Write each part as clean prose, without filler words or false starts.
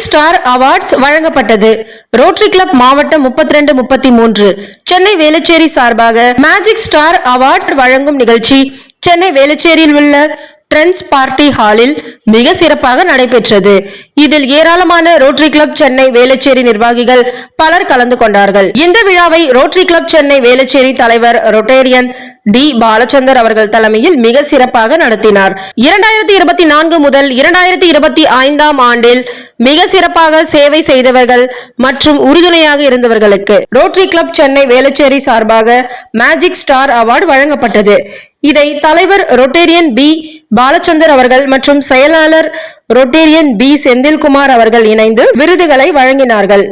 Star awards வழங்கப்பட்டது. Rotary club மாவட்டம் 32-33 சென்னை வேளச்சேரி சார்பாக மேஜிக் ஸ்டார் அவார்ட்ஸ் வழங்கும் நிகழ்ச்சி சென்னை வேளச்சேரியில் உள்ள ட்ரெண்ட்ஸ் பார்ட்டி ஹாலில் மிக சிறப்பாக நடைபெற்றது. இதில் ஏராளமான ரோட்டரி கிளப் சென்னை வேளச்சேரி நிர்வாகிகள் பலர் கலந்து கொண்டார்கள். இந்த விழாவை ரோட்டரி கிளப் சென்னை வேளச்சேரி தலைவர் ரொட்டேரியன் டி பாலச்சந்தர் அவர்கள் தலைமையில் மிக சிறப்பாக நடத்தினார். 2024 முதல் 2025 ஆண்டில் மிக சிறப்பாக சேவை செய்தவர்கள் மற்றும் உறுதுணையாக இருந்தவர்களுக்கு ரோட்டரி கிளப் சென்னை வேளச்சேரி சார்பாக மேஜிக் ஸ்டார் அவார்டு வழங்கப்பட்டது. இதை தலைவர் ரொட்டேரியன் பி பாலச்சந்தர் அவர்கள் மற்றும் செயலாளர் ரொட்டேரியன் பி செந்தில்குமார் அவர்கள் இணைந்து விருதுகளை வழங்கினார்கள்.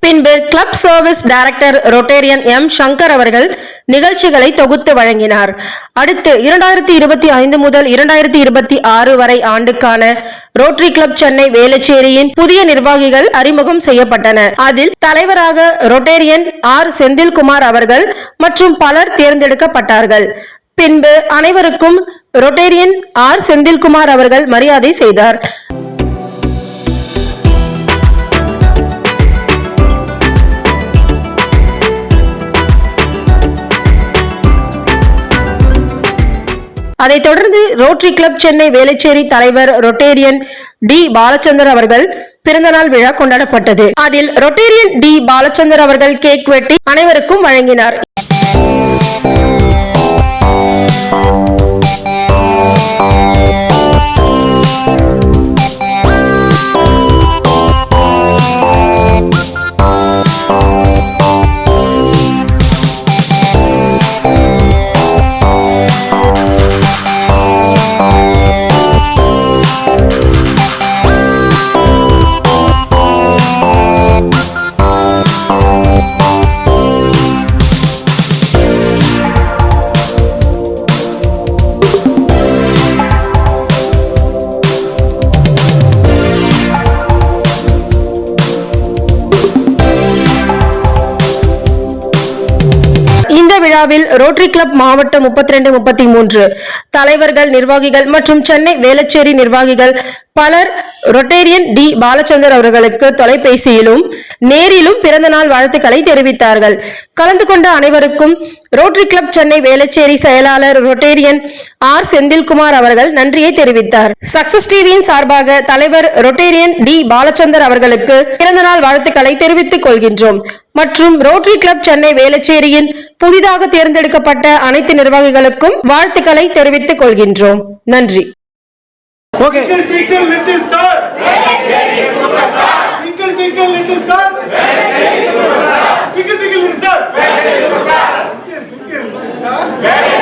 பின்பு club service director Rotarian M Shankar அவர்கள் நிகழ்ச்சிகளை தொகுத்து வழங்கினார். அடுத்து 2025 முதல் 2026 வரை ஆண்டுக்கான ரோட்டரி கிளப் சென்னை வேளச்சேரியின் புதிய நிர்வாகிகள் அறிமுகம் செய்யப்பட்டன. அதில் தலைவராக ரொட்டேரியன் ஆர் செந்தில்குமார் அவர்கள் மற்றும் பலர் தேர்ந்தெடுக்கப்பட்டார்கள். பின்பு அனைவருக்கும் ரொட்டேரியன் ஆர் செந்தில்குமார் அவர்கள் மரியாதை செய்தார். அதைத் தொடர்ந்து ரோட்டரி கிளப் சென்னை வேளச்சேரி தலைவர் ரொட்டேரியன் டி பாலச்சந்தர் அவர்கள் பிறந்தநாள் விழா கொண்டாடப்பட்டது. அதில் ரொட்டேரியன் டி பாலச்சந்தர் அவர்கள் கேக் வெட்டி அனைவருக்கும் வழங்கினார். விழாவில் ரோட்டரி கிளப் மாவட்டம் 32-33 தலைவர்கள், நிர்வாகிகள் மற்றும் சென்னை வேளச்சேரி நிர்வாகிகள் பலர் ரொட்டேரியன் டி பாலச்சந்தர் அவர்களுக்கு தொலைபேசியிலும் நேரிலும் பிறந்த நாள் வாழ்த்துக்களை தெரிவித்தார்கள். கலந்து கொண்ட அனைவருக்கும் ரோட்டரி கிளப் சென்னை வேளச்சேரி செயலாளர் ரொட்டேரியன் ஆர் செந்தில்குமார் அவர்கள் நன்றியை தெரிவித்தார். சக்சஸ் டிவியின் சார்பாக தலைவர் ரொட்டேரியன் டி பாலச்சந்தர் அவர்களுக்கு பிறந்த நாள் வாழ்த்துக்களை தெரிவித்துக் கொள்கின்றோம் மற்றும் ரோட்டரி கிளப் சென்னை வேளச்சேரியின் புதிதாக தேர்ந்தெடுக்கப்பட்ட அனைத்து நிர்வாகிகளுக்கும் வாழ்த்துக்களை தெரிவித்துக் கொள்கின்றோம். நன்றி. Okay. Twinkle, little star. Velacheri superstar. Twinkle, twinkle, little star. Velacheri superstar. Twinkle, twinkle, little star. Velacheri superstar. Twinkle, twinkle, little star.